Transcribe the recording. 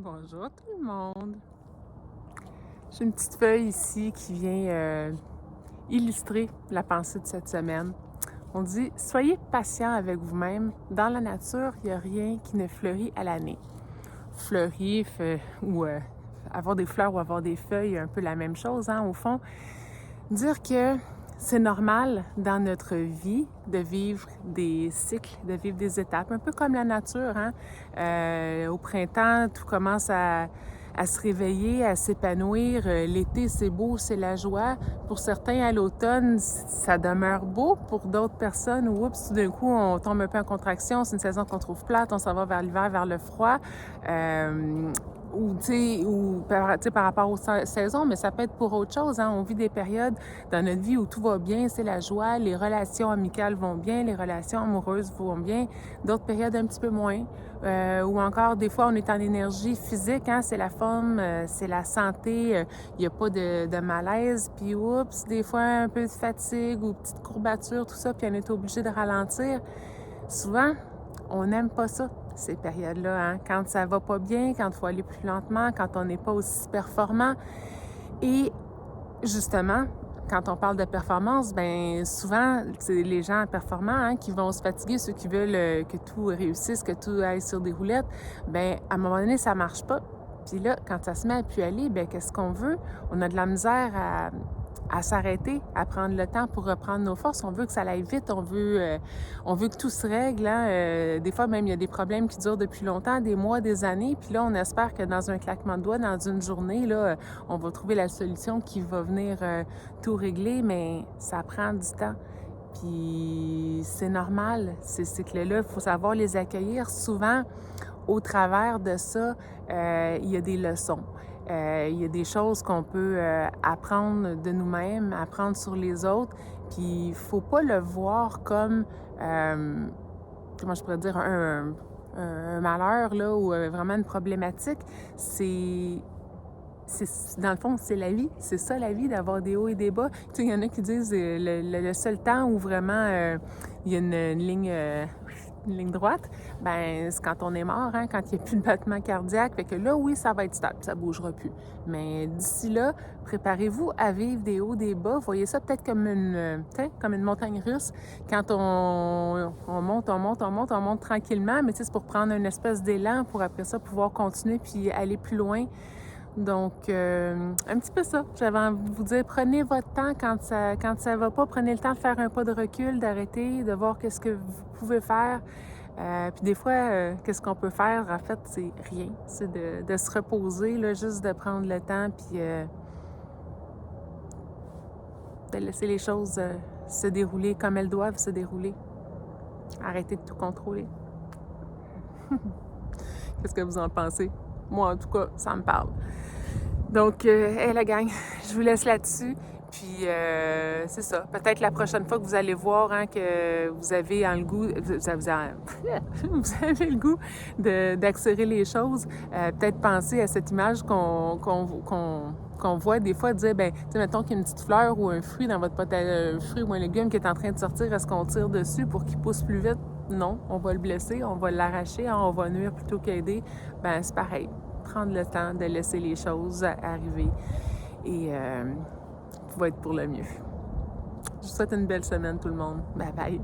Bonjour tout le monde. J'ai une petite feuille ici qui vient illustrer la pensée de cette semaine. On dit « Soyez patient avec vous-même. Dans la nature, il n'y a rien qui ne fleurit à l'année. » Fleurir ou avoir des fleurs ou avoir des feuilles, un peu la même chose, hein, au fond. Dire que c'est normal dans notre vie de vivre des cycles, de vivre des étapes, un peu comme la nature. Hein? Au printemps, tout commence à se réveiller, à s'épanouir. L'été, c'est beau, c'est la joie. Pour certains, à l'automne, ça demeure beau. Pour d'autres personnes, oups, tout d'un coup, on tombe un peu en contraction. C'est une saison qu'on trouve plate. On s'en va vers l'hiver, vers le froid. Ou par rapport aux saisons, mais ça peut être pour autre chose. Hein? On vit des périodes dans notre vie où tout va bien, c'est la joie, les relations amicales vont bien, les relations amoureuses vont bien, d'autres périodes un petit peu moins. Ou encore, des fois, on est en énergie physique, hein? C'est la forme, c'est la santé, il n'y a pas de malaise, puis oups, des fois, un peu de fatigue ou petite courbature, tout ça, puis on est obligé de ralentir. Souvent, on n'aime pas ça, ces périodes-là, hein? Quand ça va pas bien, quand il faut aller plus lentement, quand on n'est pas aussi performant. Et justement, quand on parle de performance, bien souvent, c'est les gens performants hein, qui vont se fatiguer, ceux qui veulent que tout réussisse, que tout aille sur des roulettes. Bien, à un moment donné, ça marche pas. Puis là, quand ça se met à plus aller, bien, qu'est-ce qu'on veut? On a de la misère à s'arrêter, à prendre le temps pour reprendre nos forces. On veut que ça aille vite, on veut que tout se règle. Hein? Des fois, même, il y a des problèmes qui durent depuis longtemps, des mois, des années. Puis là, on espère que dans un claquement de doigts, dans une journée, là, on va trouver la solution qui va venir tout régler, mais ça prend du temps. Puis c'est normal, ces cycles-là, il faut savoir les accueillir. Souvent, au travers de ça, il y a des leçons. Il y a des choses qu'on peut apprendre de nous-mêmes, apprendre sur les autres. Puis il ne faut pas le voir comme, comment je pourrais dire, un malheur là, ou vraiment une problématique. Dans le fond, c'est la vie. C'est ça, la vie, d'avoir des hauts et des bas. Tu sais, il y en a qui disent le seul temps où vraiment il y a une ligne droite, ben c'est quand on est mort, hein, quand il n'y a plus de battement cardiaque. Fait que là, oui, ça va être stable, ça ne bougera plus. Mais d'ici là, préparez-vous à vivre des hauts, des bas. Voyez ça peut-être comme une montagne russe. Quand on monte tranquillement, mais tu sais, c'est pour prendre une espèce d'élan pour après ça pouvoir continuer puis aller plus loin. Donc, un petit peu ça. J'avais envie de vous dire, prenez votre temps quand ça va pas. Prenez le temps de faire un pas de recul, d'arrêter, de voir qu'est-ce que vous pouvez faire. Puis des fois, qu'est-ce qu'on peut faire? En fait, c'est rien. C'est de se reposer, là, juste de prendre le temps, puis de laisser les choses se dérouler comme elles doivent se dérouler. Arrêtez de tout contrôler. Qu'est-ce que vous en pensez? Moi, en tout cas, ça me parle. Donc, la gang, je vous laisse là-dessus. Puis, c'est ça. Peut-être la prochaine fois que vous allez voir hein, que vous avez le goût, vous avez le goût d'accélérer les choses, peut-être penser à cette image qu'on voit des fois, dire, ben, tu sais, mettons qu'il y a une petite fleur ou un fruit dans votre potager, un fruit ou un légume qui est en train de sortir, est-ce qu'on tire dessus pour qu'il pousse plus vite? Non, on va le blesser, on va l'arracher, hein, on va nuire plutôt qu'aider. Ben, c'est pareil. Prendre le temps de laisser les choses arriver et tout va être pour le mieux. Je vous souhaite une belle semaine tout le monde. Bye bye!